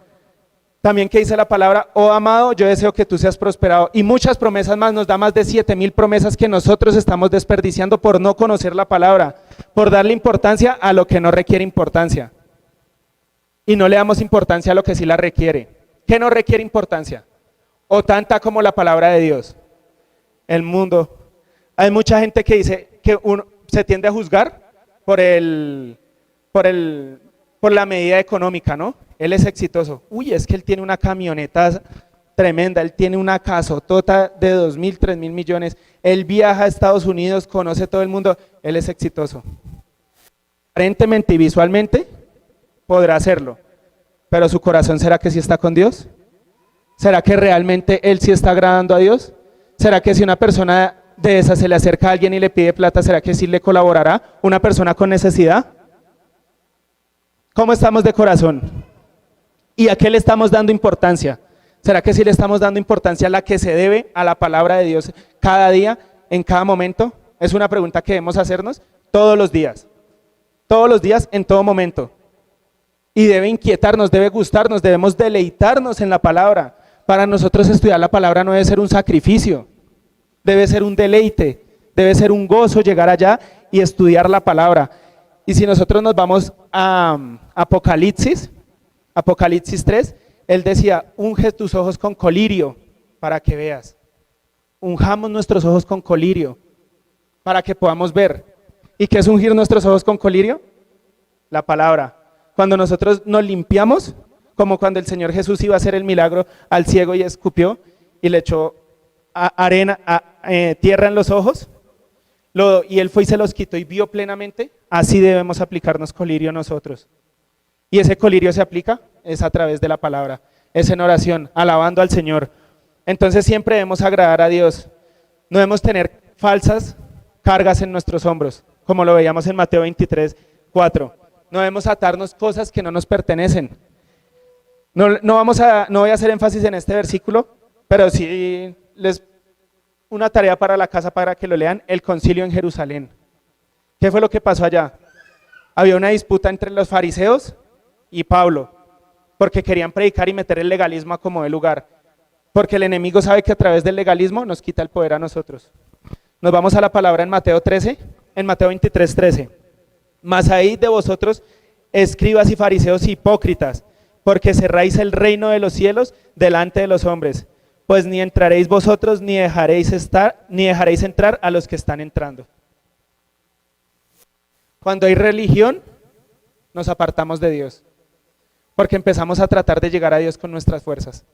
También que dice la palabra, oh amado, yo deseo que tú seas prosperado. Y muchas promesas más, nos da más de 7,000 promesas que nosotros estamos desperdiciando por no conocer la palabra, por darle importancia a lo que no requiere importancia. Y no le damos importancia a lo que sí la requiere. ¿Qué no requiere importancia? O tanta como la palabra de Dios. El mundo. Hay mucha gente que dice que uno se tiende a juzgar por la medida económica, ¿no? Él es exitoso. Uy, es que él tiene una camioneta tremenda, él tiene una casotota de 2,000, 3,000 millones, él viaja a Estados Unidos, conoce todo el mundo, él es exitoso. Aparentemente y visualmente podrá hacerlo, pero su corazón, ¿será que sí está con Dios? ¿Será que realmente él sí está agradando a Dios? ¿Será que si una persona de esa se le acerca a alguien y le pide plata, será que sí le colaborará? ¿Una persona con necesidad? ¿Cómo estamos de corazón? ¿Y a qué le estamos dando importancia? ¿Será que sí le estamos dando importancia a la que se debe a la palabra de Dios cada día, en cada momento? Es una pregunta que debemos hacernos todos los días, en todo momento. Y debe inquietarnos, debe gustarnos, debemos deleitarnos en la palabra. Para nosotros estudiar la palabra no debe ser un sacrificio, debe ser un deleite, debe ser un gozo llegar allá y estudiar la palabra. Y si nosotros nos vamos a Apocalipsis 3, él decía, unge tus ojos con colirio para que veas. Unjamos nuestros ojos con colirio para que podamos ver. ¿Y qué es ungir nuestros ojos con colirio? La palabra. Cuando nosotros nos limpiamos, como cuando el Señor Jesús iba a hacer el milagro al ciego y escupió y le echó tierra en los ojos, y él fue y se los quitó y vio plenamente, así debemos aplicarnos colirio nosotros. Y ese colirio se aplica, es a través de la palabra, es en oración, alabando al Señor. Entonces siempre debemos agradar a Dios, no debemos tener falsas cargas en nuestros hombros, como lo veíamos en Mateo 23, 4. No debemos atarnos cosas que no nos pertenecen. No voy a hacer énfasis en este versículo, pero sí una tarea para la casa para que lo lean, el concilio en Jerusalén. ¿Qué fue lo que pasó allá? Había una disputa entre los fariseos y Pablo, porque querían predicar y meter el legalismo a como de lugar, porque el enemigo sabe que a través del legalismo nos quita el poder a nosotros. Nos vamos a la palabra en Mateo 23, 13. Mas hay de vosotros, escribas y fariseos hipócritas, porque cerráis el reino de los cielos delante de los hombres, pues ni entraréis vosotros, ni dejaréis entrar a los que están entrando. Cuando hay religión, nos apartamos de Dios, porque empezamos a tratar de llegar a Dios con nuestras fuerzas.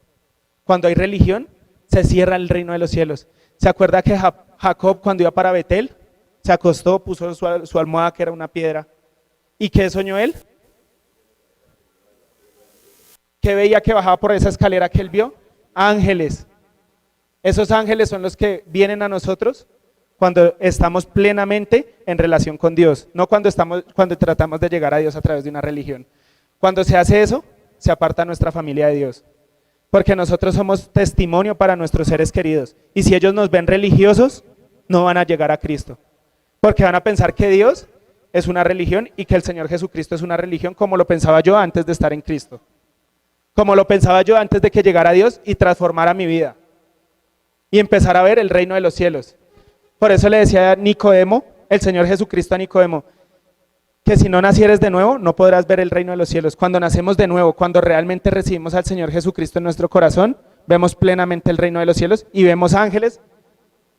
Cuando hay religión, se cierra el reino de los cielos. ¿Se acuerda que Jacob, cuando iba para Betel, se acostó, puso su almohada, que era una piedra? ¿Y qué soñó él? ¿Qué veía que bajaba por esa escalera que él vio? Ángeles. Esos ángeles son los que vienen a nosotros cuando estamos plenamente en relación con Dios, no cuando tratamos de llegar a Dios a través de una religión. Cuando se hace eso, se aparta nuestra familia de Dios, porque nosotros somos testimonio para nuestros seres queridos, y si ellos nos ven religiosos, no van a llegar a Cristo, porque van a pensar que Dios es una religión y que el Señor Jesucristo es una religión, como lo pensaba yo antes de estar en Cristo. como lo pensaba yo antes de que llegara Dios y transformara mi vida y empezar a ver el reino de los cielos. Por eso le decía a Nicodemo, el Señor Jesucristo a Nicodemo, que si no nacieres de nuevo, no podrás ver el reino de los cielos. Cuando nacemos de nuevo, cuando realmente recibimos al Señor Jesucristo en nuestro corazón, vemos plenamente el reino de los cielos y vemos ángeles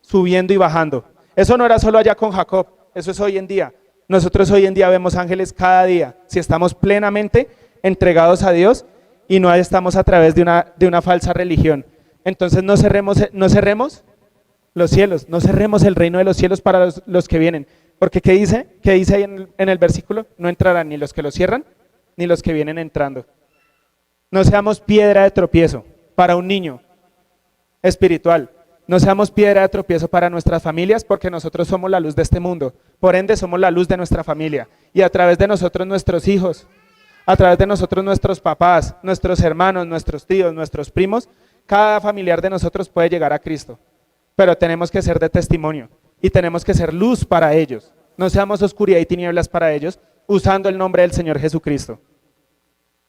subiendo y bajando. Eso no era solo allá con Jacob, eso es hoy en día. Nosotros hoy en día vemos ángeles cada día, si estamos plenamente entregados a Dios y no estamos a través de una falsa religión. Entonces no cerremos los cielos, no cerremos el reino de los cielos para los que vienen. Porque ¿qué dice? ¿Qué dice ahí en el versículo? No entrarán ni los que lo cierran, ni los que vienen entrando. No seamos piedra de tropiezo para un niño espiritual. No seamos piedra de tropiezo para nuestras familias, porque nosotros somos la luz de este mundo. Por ende, somos la luz de nuestra familia. Y a través de nosotros, nuestros hijos, a través de nosotros, nuestros papás, nuestros hermanos, nuestros tíos, nuestros primos, cada familiar de nosotros puede llegar a Cristo. Pero tenemos que ser de testimonio y tenemos que ser luz para ellos. No seamos oscuridad y tinieblas para ellos, usando el nombre del Señor Jesucristo.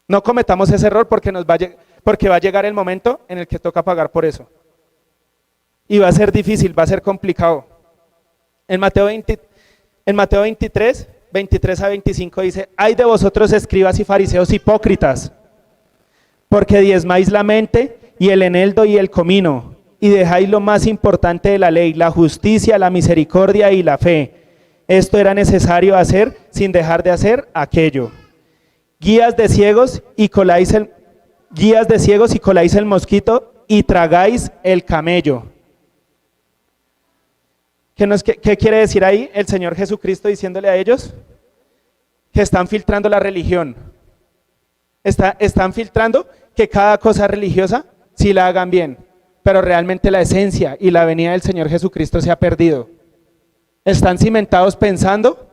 No cometamos ese error porque va a llegar el momento en el que toca pagar por eso. Y va a ser difícil, va a ser complicado. En Mateo 23, 23 a 25 dice: ay de vosotros escribas y fariseos hipócritas, porque diezmáis la mente y el eneldo y el comino, y dejáis lo más importante de la ley, la justicia, la misericordia y la fe. Esto era necesario hacer sin dejar de hacer aquello. Guías de ciegos y coláis el mosquito y tragáis el camello. ¿Qué quiere decir ahí el Señor Jesucristo diciéndole a ellos? Que están filtrando la religión. Están filtrando que cada cosa religiosa sí la hagan bien, pero realmente la esencia y la venida del Señor Jesucristo se ha perdido. Están cimentados pensando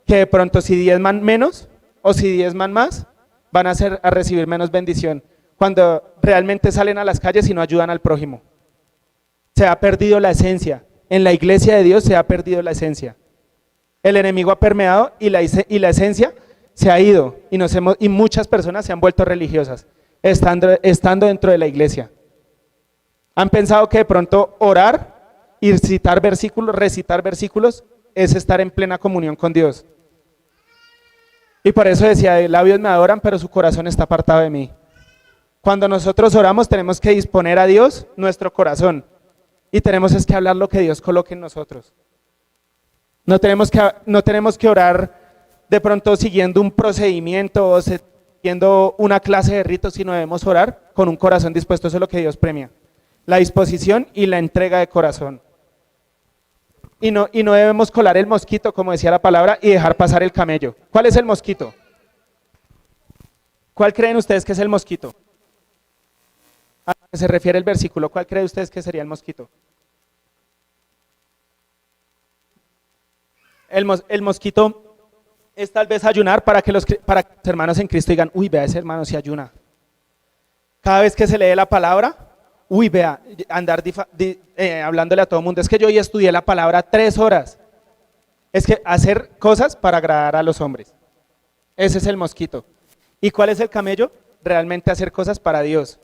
que de pronto si diezman menos o si diezman más, van a recibir menos bendición, cuando realmente salen a las calles y no ayudan al prójimo. Se ha perdido la esencia. En la iglesia de Dios se ha perdido la esencia. El enemigo ha permeado y la esencia se ha ido y muchas personas se han vuelto religiosas, estando dentro de la iglesia. Han pensado que de pronto orar y recitar versículos es estar en plena comunión con Dios. Y por eso decía: de labios me adoran, pero su corazón está apartado de mí. Cuando nosotros oramos tenemos que disponer a Dios nuestro corazón. Y tenemos que hablar lo que Dios coloque en nosotros. No tenemos que orar de pronto siguiendo un procedimiento o siguiendo una clase de ritos, sino debemos orar con un corazón dispuesto. Eso es lo que Dios premia: la disposición y la entrega de corazón. Y no debemos colar el mosquito, como decía la palabra, y dejar pasar el camello. ¿Cuál es el mosquito? ¿Cuál creen ustedes que es el mosquito? ¿A qué se refiere el versículo? ¿Cuál creen ustedes que sería el mosquito? El mosquito es tal vez ayunar para que los hermanos en Cristo digan: uy, vea, ese hermano se ayuna. Cada vez que se lee la palabra, uy, vea, andar hablándole a todo el mundo: es que yo hoy estudié la palabra 3 horas. Es que hacer cosas para agradar a los hombres. Ese es el mosquito. ¿Y cuál es el camello? Realmente hacer cosas para Dios.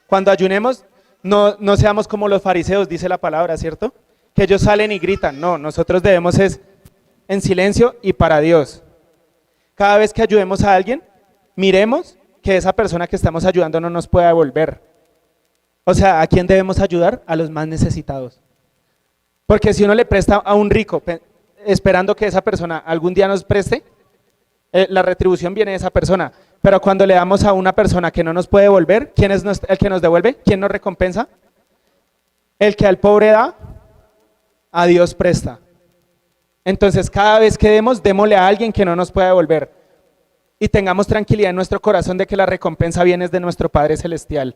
Cuando ayunemos, no seamos como los fariseos, dice la palabra, ¿cierto? Que ellos salen y gritan. No, nosotros debemos es en silencio y para Dios. Cada vez que ayudemos a alguien, miremos que esa persona que estamos ayudando no nos pueda devolver. O sea, ¿a quién debemos ayudar? A los más necesitados. Porque si uno le presta a un rico, esperando que esa persona algún día nos preste, la retribución viene de esa persona. Pero cuando le damos a una persona que no nos puede devolver, ¿quién es el que nos devuelve? ¿Quién nos recompensa? El que al pobre da, a Dios presta. Entonces, cada vez que démosle a alguien que no nos pueda devolver. Y tengamos tranquilidad en nuestro corazón de que la recompensa viene de nuestro Padre Celestial.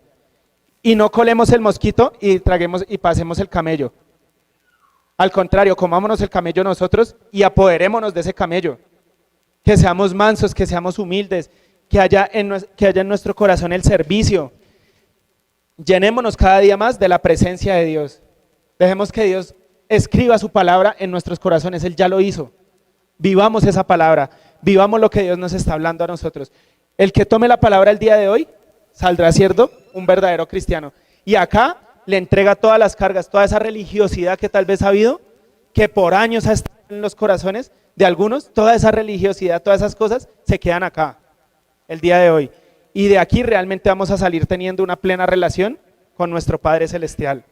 Y no colemos el mosquito y traguemos y pasemos el camello. Al contrario, comámonos el camello nosotros y apoderémonos de ese camello. Que seamos mansos, que seamos humildes, que haya en nuestro corazón el servicio. Llenémonos cada día más de la presencia de Dios. Dejemos que Dios escriba su palabra en nuestros corazones. Él ya lo hizo. Vivamos esa palabra, vivamos lo que Dios nos está hablando a nosotros. El que tome la palabra el día de hoy saldrá siendo un verdadero cristiano. Y acá le entrega todas las cargas, toda esa religiosidad que tal vez ha habido, que por años ha estado en los corazones de algunos, toda esa religiosidad, todas esas cosas se quedan acá, el día de hoy. Y de aquí realmente vamos a salir teniendo una plena relación con nuestro Padre Celestial.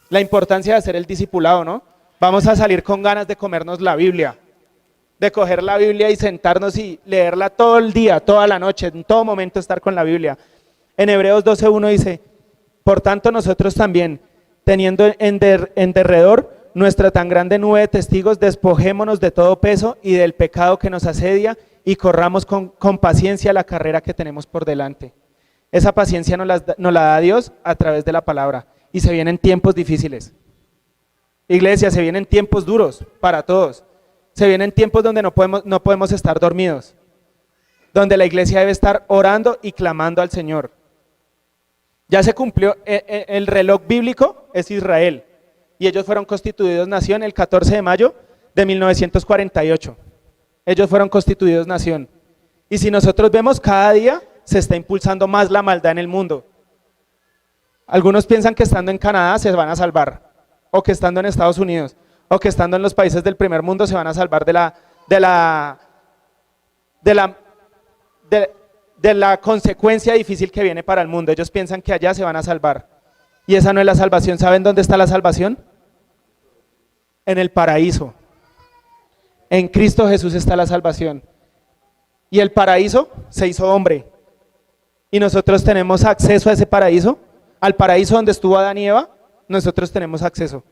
La importancia de hacer el discipulado, ¿no? Vamos a salir con ganas de comernos la Biblia, de coger la Biblia y sentarnos y leerla todo el día, toda la noche, en todo momento estar con la Biblia. En Hebreos 12:1 dice, por tanto nosotros también, teniendo en derredor nuestra tan grande nube de testigos, despojémonos de todo peso y del pecado que nos asedia y corramos con paciencia la carrera que tenemos por delante. Esa paciencia nos la da Dios a través de la palabra y se vienen tiempos difíciles. Iglesia, se vienen tiempos duros para todos. Se vienen tiempos donde no podemos estar dormidos, donde la iglesia debe estar orando y clamando al Señor. Ya se cumplió, el reloj bíblico es Israel, y ellos fueron constituidos nación el 14 de mayo de 1948. Ellos fueron constituidos nación. Y si nosotros vemos, cada día se está impulsando más la maldad en el mundo. Algunos piensan que estando en Canadá se van a salvar, o que estando en Estados Unidos, o que estando en los países del primer mundo se van a salvar de la consecuencia difícil que viene para el mundo. Ellos piensan que allá se van a salvar. Y esa no es la salvación. ¿Saben dónde está la salvación? En el paraíso. En Cristo Jesús está la salvación. Y el paraíso se hizo hombre. Y nosotros tenemos acceso a ese paraíso, al paraíso donde estuvo Adán y Eva, nosotros tenemos acceso.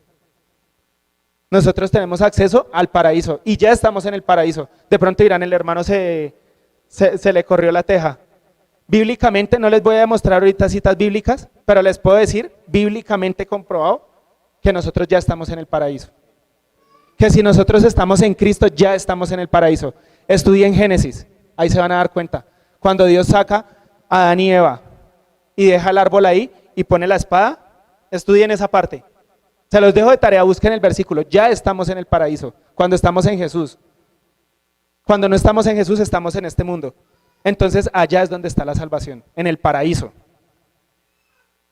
Nosotros tenemos acceso al paraíso y ya estamos en el paraíso. De pronto dirán, el hermano se le corrió la teja. Bíblicamente, no les voy a demostrar ahorita citas bíblicas, pero les puedo decir, bíblicamente comprobado, que nosotros ya estamos en el paraíso. Que si nosotros estamos en Cristo, ya estamos en el paraíso. Estudien Génesis, ahí se van a dar cuenta. Cuando Dios saca a Adán y Eva y deja el árbol ahí y pone la espada, estudien esa parte. Se los dejo de tarea, busquen el versículo. Ya estamos en el paraíso, cuando estamos en Jesús. Cuando no estamos en Jesús, estamos en este mundo. Entonces allá es donde está la salvación, en el paraíso.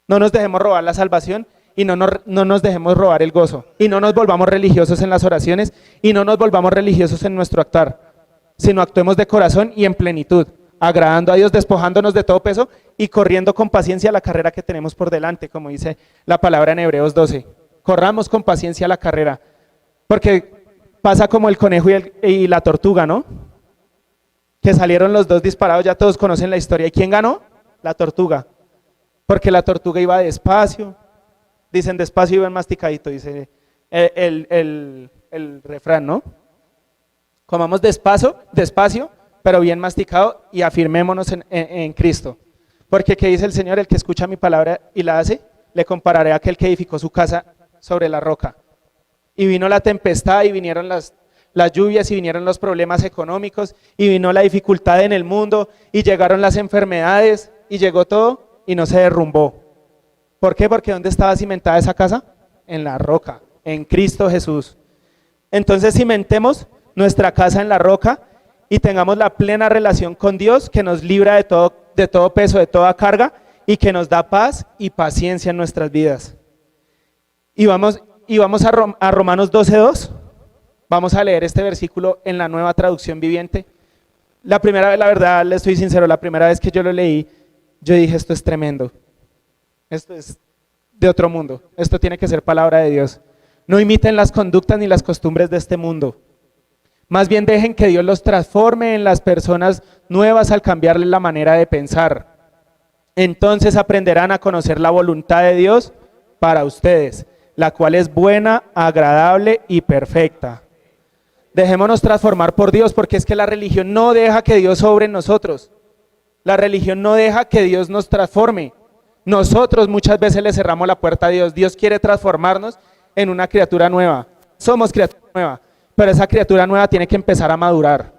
No nos dejemos robar la salvación y no nos dejemos robar el gozo. Y no nos volvamos religiosos en las oraciones y no nos volvamos religiosos en nuestro actuar, sino actuemos de corazón y en plenitud, agradando a Dios, despojándonos de todo peso y corriendo con paciencia la carrera que tenemos por delante, como dice la palabra en Hebreos 12. Corramos con paciencia la carrera, porque pasa como el conejo y la tortuga, ¿no? Que salieron los dos disparados, ya todos conocen la historia. ¿Y quién ganó? La tortuga, porque la tortuga iba despacio, dicen despacio y bien masticadito, dice el refrán, ¿no? Comamos despacio, pero bien masticado y afirmémonos en Cristo. Porque ¿qué dice el Señor? El que escucha mi palabra y la hace, le compararé a aquel que edificó su casa sobre la roca. Y vino la tempestad y vinieron las lluvias y vinieron los problemas económicos y vino la dificultad en el mundo y llegaron las enfermedades y llegó todo y no se derrumbó. ¿Por qué? Porque ¿dónde estaba cimentada esa casa? En la roca, en Cristo Jesús. Entonces cimentemos nuestra casa en la roca y tengamos la plena relación con Dios que nos libra de todo peso, de toda carga y que nos da paz y paciencia en nuestras vidas. Y vamos a Romanos 12:2. Vamos a leer este versículo en la Nueva Traducción Viviente. La primera vez, la verdad, les estoy sincero, la primera vez que yo lo leí, yo dije, esto es tremendo. Esto es de otro mundo. Esto tiene que ser palabra de Dios. No imiten las conductas ni las costumbres de este mundo. Más bien dejen que Dios los transforme en las personas nuevas al cambiarles la manera de pensar. Entonces aprenderán a conocer la voluntad de Dios para ustedes, la cual es buena, agradable y perfecta. Dejémonos transformar por Dios, porque es que la religión no deja que Dios obre en nosotros. La religión no deja que Dios nos transforme. Nosotros muchas veces le cerramos la puerta a Dios. Dios quiere transformarnos en una criatura nueva. Somos criatura nueva, pero esa criatura nueva tiene que empezar a madurar.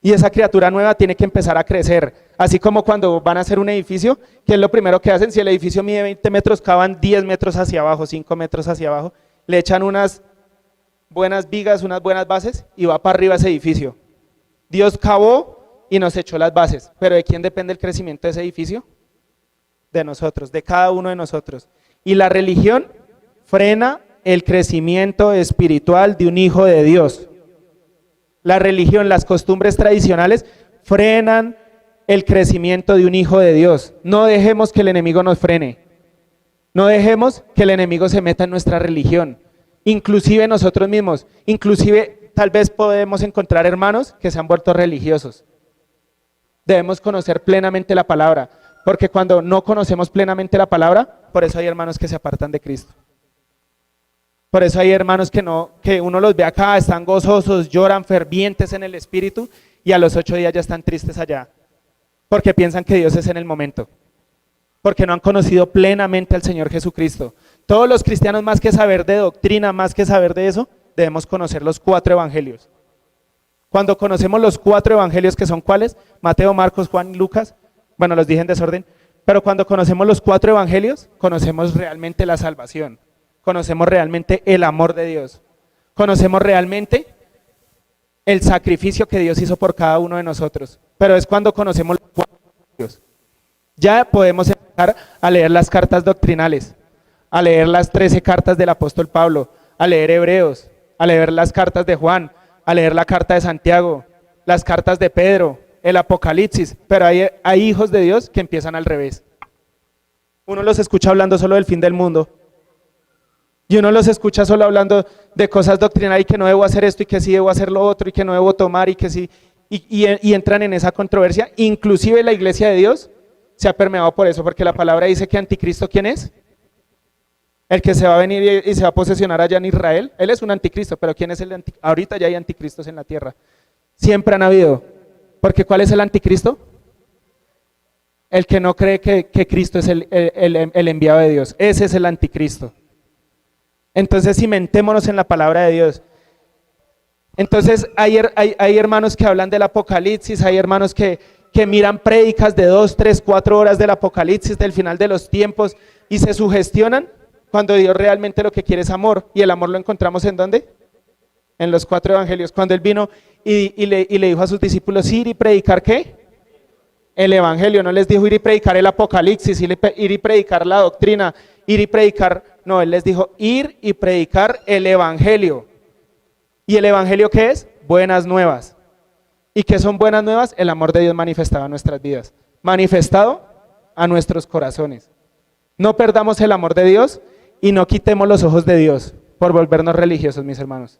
Y esa criatura nueva tiene que empezar a crecer. Así como cuando van a hacer un edificio, ¿qué es lo primero que hacen? Si el edificio mide 20 metros, cavan 10 metros hacia abajo, 5 metros hacia abajo, le echan unas buenas vigas, unas buenas bases y va para arriba ese edificio. Dios cavó y nos echó las bases. ¿Pero de quién depende el crecimiento de ese edificio? De nosotros, de cada uno de nosotros. Y la religión frena el crecimiento espiritual de un hijo de Dios. La religión, las costumbres tradicionales frenan el crecimiento de un hijo de Dios. No dejemos que el enemigo nos frene. No dejemos que el enemigo se meta en nuestra religión. Inclusive nosotros mismos, inclusive tal vez podemos encontrar hermanos que se han vuelto religiosos. Debemos conocer plenamente la palabra, porque cuando no conocemos plenamente la palabra, por eso hay hermanos que se apartan de Cristo. Por eso hay hermanos que uno los ve acá, están gozosos, lloran, fervientes en el espíritu, y a los 8 días ya están tristes allá, porque piensan que Dios es en el momento, porque no han conocido plenamente al Señor Jesucristo. Todos los cristianos, más que saber de doctrina, más que saber de eso, debemos conocer los 4 evangelios. Cuando conocemos los 4 evangelios, que son ¿cuáles? Mateo, Marcos, Juan y Lucas. Bueno, los dije en desorden, pero cuando conocemos los 4 evangelios, conocemos realmente la salvación, conocemos realmente el amor de Dios, conocemos realmente el sacrificio que Dios hizo por cada uno de nosotros. Pero es cuando conocemos los 4 evangelios. Ya podemos empezar a leer las cartas doctrinales, a leer las 13 cartas del apóstol Pablo, a leer Hebreos, a leer las cartas de Juan, a leer la carta de Santiago, las cartas de Pedro, el Apocalipsis, pero hay hijos de Dios que empiezan al revés. Uno los escucha hablando solo del fin del mundo, y uno los escucha solo hablando de cosas doctrinales, y que no debo hacer esto, y que sí debo hacer lo otro, y que no debo tomar, y que sí, y entran en esa controversia. Inclusive la iglesia de Dios se ha permeado por eso, porque la palabra dice que anticristo, ¿quién es? El que se va a venir y se va a posesionar allá en Israel. Él es un anticristo, pero ¿quién es el anticristo? Ahorita ya hay anticristos en la tierra, siempre han habido. Porque ¿cuál es el anticristo? El que no cree que Cristo es el enviado de Dios. Ese es el anticristo. Entonces cimentémonos en la palabra de Dios. Entonces hay hermanos que hablan del Apocalipsis, hay hermanos que miran prédicas de 2, 3, 4 horas del Apocalipsis, del final de los tiempos, y se sugestionan cuando Dios realmente lo que quiere es amor. ¿Y el amor lo encontramos en dónde? En los 4 evangelios. Cuando Él vino y le dijo a sus discípulos, ir y predicar ¿qué? El evangelio. No les dijo ir y predicar el Apocalipsis, ir y predicar la doctrina, ir y predicar, no, Él les dijo ir y predicar el evangelio. ¿Y el evangelio qué es? Buenas nuevas. ¿Y qué son buenas nuevas? El amor de Dios manifestado en nuestras vidas, manifestado a nuestros corazones. No perdamos el amor de Dios y no quitemos los ojos de Dios por volvernos religiosos, mis hermanos.